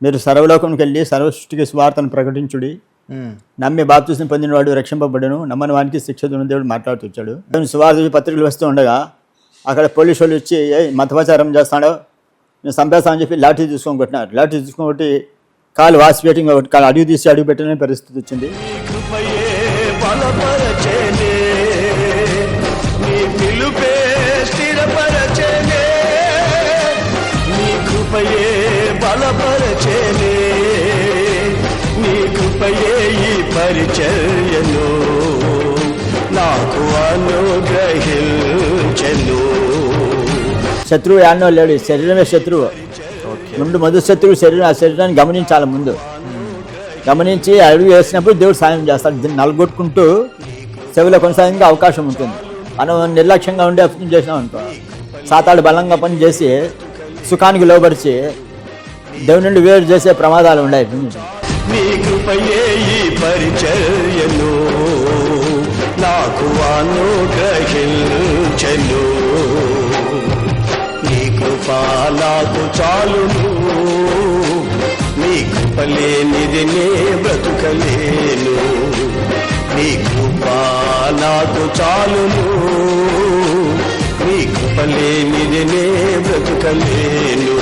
మీరు సర్వలోకంకి వెళ్ళి సర్వసృష్టికి సువార్తను ప్రకటించుడి, నమ్మి బాప్తిస్మం పొందినవాడు రక్షింపబడును, నమ్మని వానికి శిక్ష దేవుడు మాట్లాడుతూ వచ్చాడు. సువార్త పత్రికలు వస్తూ ఉండగా అక్కడ పోలీసు వాళ్ళు వచ్చి మతప్రచారం చేస్తాడో నేను చంపేస్తా అని చెప్పి లాఠీ తీసుకొని కొట్టినారు. లాఠీ తీసుకొని కొట్టి కాలు వాసిపేటింగ్ ఒకటి కాలు అడుగు తీసి అడుగు పెట్టిన పరిస్థితి వచ్చింది. పరిచర్యను నాకు అనుగ్రహించెను. శత్రువు యాన్నో లేడు, శరీరమే శత్రువు. ముందు మొదటి శత్రువు శరీరం, ఆ శరీరాన్ని గమనించాలి. ముందు గమనించి అడుగు వేసినప్పుడు దేవుడు సాయం చేస్తాడు. దీన్ని నలగొట్టుకుంటూ సేవలో కొనసాగించే అవకాశం ఉంటుంది. మనం నిర్లక్ష్యంగా ఉండి అర్థం చేసినాం అనుకో, సాతాడు బలంగా పనిచేసి సుఖానికి లోబరిచి దేవుని నుండి వేరు చేసే ప్రమాదాలు ఉన్నాయి. నీ కృపయే ఈ పరిచర్యను నాకు అనుగ్రహించెను. నీ కృప నాకు చాలును, నీ కృప లేనిది నే బ్రతుకలేను. నీ కృప నాకు చాలును, నీ కృప లేనిది నే బ్రతుకలేను.